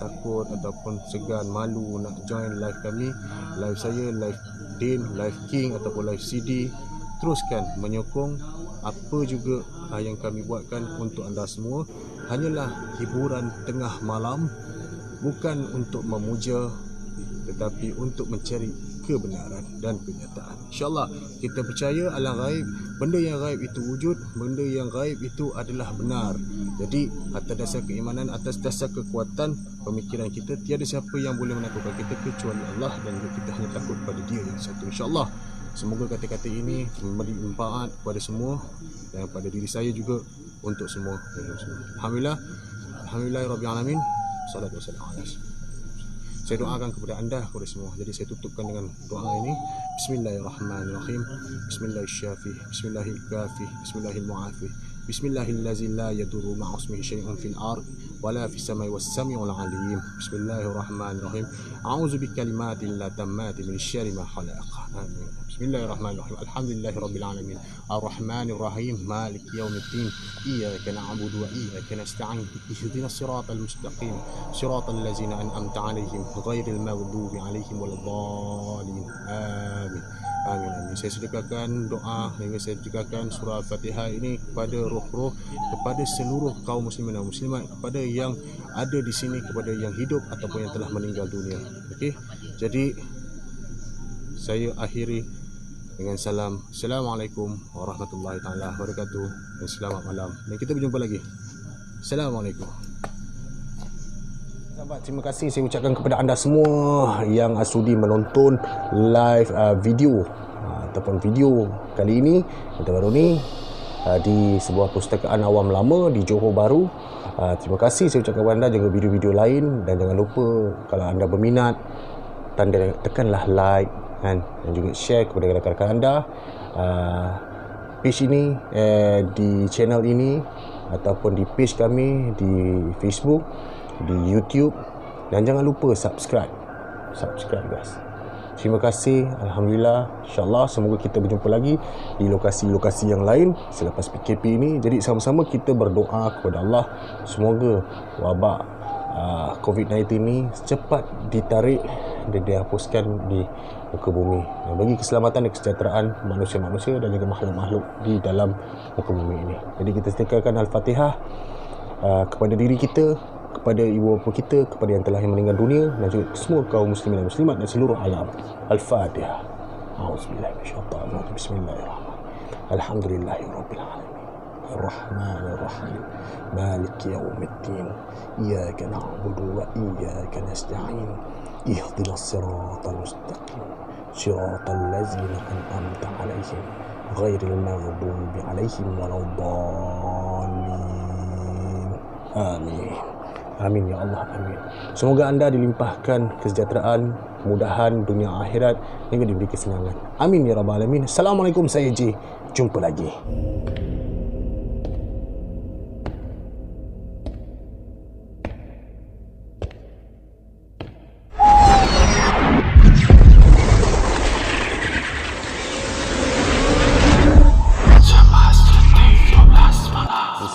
takut ataupun segan, malu nak join live kami, live saya, live Din, live King ataupun live CD. Teruskan menyokong apa juga yang kami buatkan untuk anda semua. Hanyalah hiburan tengah malam, bukan untuk memuja tetapi untuk mencari kebenaran dan kenyataan. InsyaAllah kita percaya alam gaib, benda yang gaib itu wujud, benda yang gaib itu adalah benar. Jadi atas dasar keimanan, atas dasar kekuatan pemikiran kita, tiada siapa yang boleh menakutkan kita kecuali Allah, dan kita hanya takut pada Dia yang satu. InsyaAllah semoga kata-kata ini memberi manfaat kepada semua dan pada diri saya juga untuk semua. Alhamdulillah, alhamdulillahirabbil alamin. Salatu wassalamu ala rasulillah. Saya doakan kepada anda, kepada semua. Jadi saya tutupkan dengan doa ini. Bismillahirrahmanirrahim. Bismillahirsyafih. Bismillahirkafih. Bismillahirmu'afih. Bismillahillazi la yadurru ma'asmihi syai'un fil ard wala fis samai was sami'ul alim. Bismillahirrahmanirrahim. A'udzu bikalimatil tammati min syarri ma khalaq. Amin. Bismillahirrahmanirrahim. Alhamdulillahirabbil alamin. Arrahmanir rahim. Maliki yaumiddin. Iyyaka na'budu wa iyyaka nasta'in. Ihdinas siratal mustaqim. Siratal ladzina an'amta 'alaihim ghairil maghdubi 'alaihim waladdallin. Amin. Amin, amin. Saya sedekahkan doa hingga saya sedekahkan surah Al-Fatihah ini kepada roh-roh, kepada seluruh kaum muslimin dan muslimat, kepada yang ada di sini, kepada yang hidup ataupun yang telah meninggal dunia. Okey. Jadi saya akhiri dengan salam. Assalamualaikum warahmatullahi taala wabarakatuh. Dan selamat malam. Dan kita berjumpa lagi. Assalamualaikum. Sahabat, terima kasih saya ucapkan kepada anda semua yang sudi menonton live video ataupun video kali ini, kita baru ni di sebuah perpustakaan awam lama di Johor Bahru. Terima kasih saya ucapkan kepada anda. Jaga video-video lain dan jangan lupa kalau anda berminat, tekanlah like dan juga share kepada rakan-rakan anda page ini, di channel ini ataupun di page kami di Facebook, di YouTube, dan jangan lupa subscribe guys. Terima kasih. Alhamdulillah, insyaAllah semoga kita berjumpa lagi di lokasi-lokasi yang lain selepas PKP ini. Jadi sama-sama kita berdoa kepada Allah semoga wabak COVID-19 ini cepat ditarik dan dihapuskan di muka bumi, dan bagi keselamatan dan kesejahteraan manusia-manusia dan juga makhluk-makhluk di dalam muka bumi ini. Jadi kita sedekahkan Al-Fatihah kepada diri kita, kepada ibu bapa kita, kepada yang telah meninggal dunia, dan juga semua kaum muslimin dan muslimat dan seluruh alam. Al-Fatihah. A'udzubillahi minasyaitanir rajim. Bismillahirrahmanirrahim. Alhamdulillahirabbil alamin. Ar-Rahmanir Rahim. Maliki yaumiddin. Iyyaka na'budu wa iyyaka nasta'in. Ihdinas siratal mustaqim. siratal ladzina an'amta 'alaihim ghairil maghdubi 'alaihim waladdallin. Amin. Amin ya Allah, amin. Semoga anda dilimpahkan kesejahteraan, kemudahan dunia akhirat hingga diberi kesenangan. Amin ya rabbal alamin. Assalamualaikum, saya J. Jumpa lagi.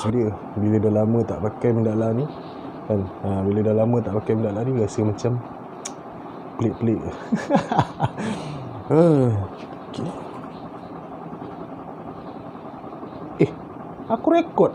Dia bila dah lama tak pakai mendaklah ni kan, bila dah lama tak pakai mendaklah ni rasa macam pelik-pelik. Okay. Aku rekod